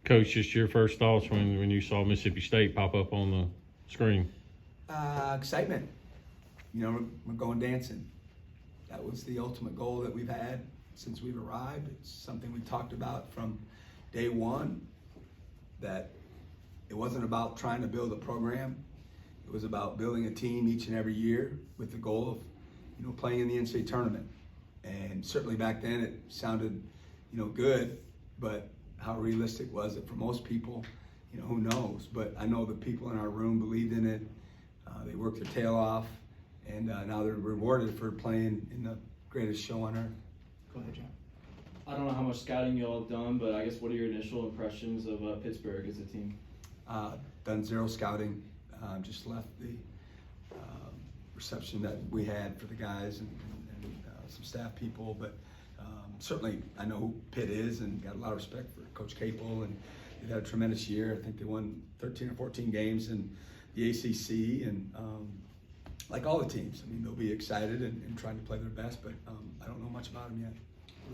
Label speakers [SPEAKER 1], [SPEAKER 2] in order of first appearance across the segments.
[SPEAKER 1] Coach, just your first thoughts when you saw Mississippi State pop up on the screen.
[SPEAKER 2] Excitement. We're going dancing. That was the ultimate goal that we've had since we've arrived. It's something we talked about from day one, that it wasn't about trying to build a program. It was about building a team each and every year with the goal of, playing in the NCAA tournament. And certainly back then it sounded, good, but how realistic was it for most people? Who knows? But I know the people in our room believed in it. They worked their tail off, and now they're rewarded for playing in the greatest show on earth.
[SPEAKER 3] Go ahead, John.
[SPEAKER 4] I don't know how much scouting you all have done, but I guess what are your initial impressions of Pittsburgh as a team?
[SPEAKER 2] Done zero scouting. Just left the reception that we had for the guys and some staff people, but certainly I know who Pitt is and got a lot of respect for Coach Capel, and they've had a tremendous year. I think they won 13 or 14 games in the ACC, and like all the teams, they'll be excited and trying to play their best, but I don't know much about them yet.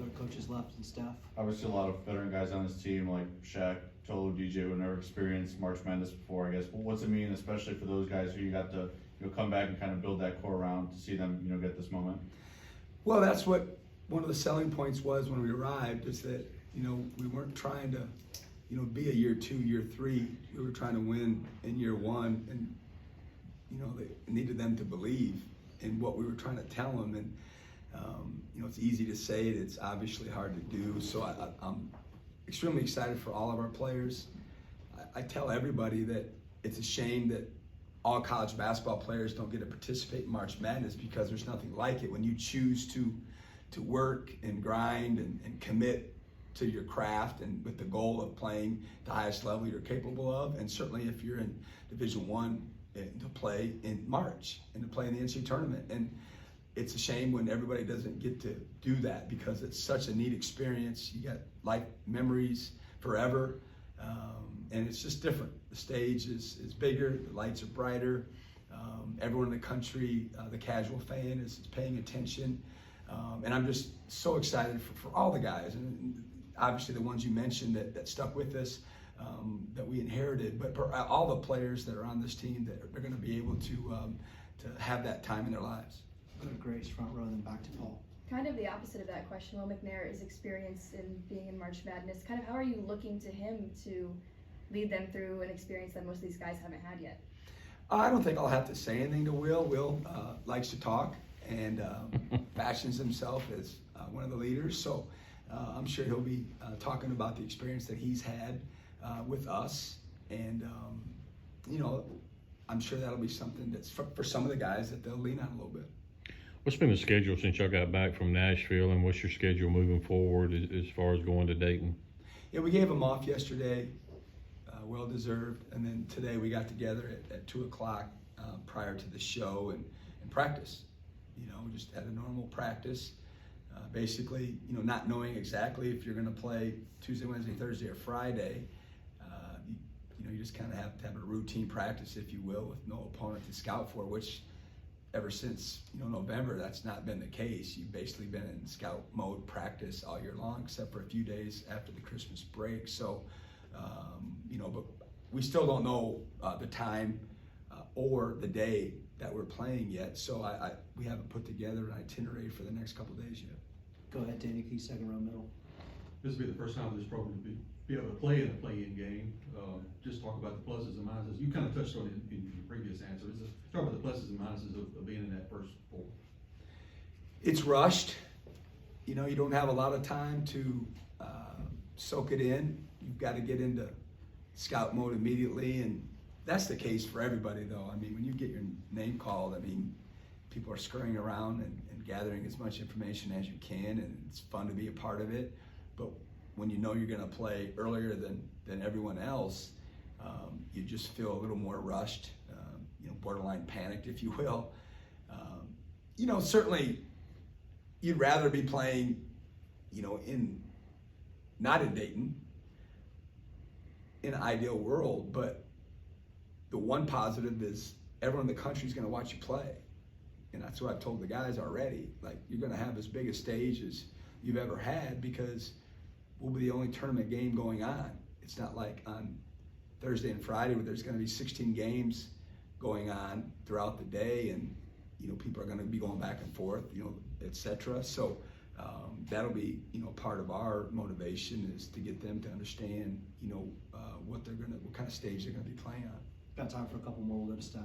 [SPEAKER 3] Other coaches left and staff.
[SPEAKER 5] Obviously, a lot of veteran guys on this team, like Shaq, Tolu, DJ, who never experienced March Madness before. I guess, what's it mean, especially for those guys who you got to come back and kind of build that core around, to see them get this moment?
[SPEAKER 2] Well, that's what one of the selling points was when we arrived, is that we weren't trying to be a year 2, year 3. We were trying to win in year 1, and they needed them to believe in what we were trying to tell them. And it's easy to say it, it's obviously hard to do. So I'm extremely excited for all of our players. I tell everybody that it's a shame that all college basketball players don't get to participate in March Madness, because there's nothing like it when you choose to work and grind and commit to your craft, and with the goal of playing the highest level you're capable of. And certainly if you're in Division I, to play in March and to play in the NCAA tournament. And it's a shame when everybody doesn't get to do that, because it's such a neat experience. You got life memories forever, and it's just different. The stage is bigger, the lights are brighter. Everyone in the country, the casual fan is paying attention. And I'm just so excited for all the guys, and obviously the ones you mentioned that stuck with us, that we inherited, but for all the players that are on this team, that they're going to be able to have that time in their lives.
[SPEAKER 3] Go to Grace, front row, then back to Paul.
[SPEAKER 6] Kind of the opposite of that question. Will McNair is experienced in being in March Madness. Kind of how are you looking to him to lead them through an experience that most of these guys haven't had yet?
[SPEAKER 2] I don't think I'll have to say anything to Will. Will likes to talk and fashions himself as one of the leaders. So I'm sure he'll be talking about the experience that he's had with us. And, I'm sure that'll be something that's for some of the guys that they'll lean on a little bit.
[SPEAKER 1] What's been the schedule since y'all got back from Nashville, and what's your schedule moving forward as far as going to Dayton?
[SPEAKER 2] Yeah, we gave him off yesterday, well deserved, and then today we got together at 2 o'clock prior to the show and practice. We just had a normal practice. Basically, not knowing exactly if you're going to play Tuesday, Wednesday, Thursday, or Friday. You just kind of have to have a routine practice, if you will, with no opponent to scout for, which ever since November, that's not been the case. You've basically been in scout mode practice all year long, except for a few days after the Christmas break. So, but we still don't know the time or the day that we're playing yet. So we haven't put together an itinerary for the next couple of days yet.
[SPEAKER 3] Go ahead, Danny Key, second row, middle.
[SPEAKER 7] This will be the first time this program will be able to play in a play-in game. Just talk about the pluses and minuses. You kind of touched on it in your previous answer. Talk about the pluses and minuses of being in that first 4.
[SPEAKER 2] It's rushed. You don't have a lot of time to soak it in. You've got to get into scout mode immediately, and that's the case for everybody, though. When you get your name called, people are scurrying around and gathering as much information as you can, and it's fun to be a part of it. But when you're going to play earlier than everyone else, you just feel a little more rushed, borderline panicked, if you will. Certainly you'd rather be playing, not in Dayton, in an ideal world, but the one positive is everyone in the country is going to watch you play. And that's what I've told the guys already. Like, you're going to have as big a stage as you've ever had, because we'll be the only tournament game going on. It's not like on Thursday and Friday where there's going to be 16 games going on throughout the day, and people are going to be going back and forth, etc. So that'll be part of our motivation is to get them to understand what kind of stage they're going to be playing on.
[SPEAKER 3] Got time for a couple more, we'll go to staff.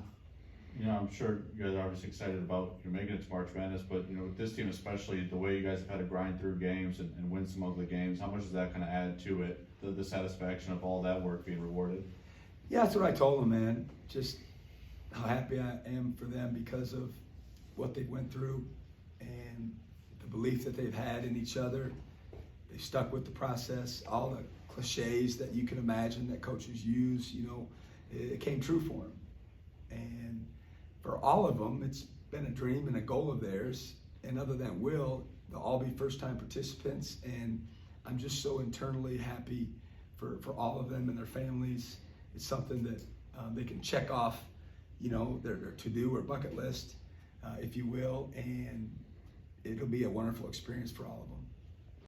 [SPEAKER 5] I'm sure you guys are obviously excited about making it to March Madness, but with this team especially, the way you guys have had to grind through games and win some ugly games, how much does that kind of add to it, the satisfaction of all that work being rewarded?
[SPEAKER 2] Yeah, that's what I told them, man. Just how happy I am for them because of what they went through and the belief that they've had in each other. They stuck with the process. All the cliches that you can imagine that coaches use, it came true for them. And for all of them, it's been a dream and a goal of theirs. And other than Will, they'll all be first-time participants. And I'm just so internally happy for all of them and their families. It's something that they can check off, their to-do or bucket list, if you will. And it'll be a wonderful experience for all of them.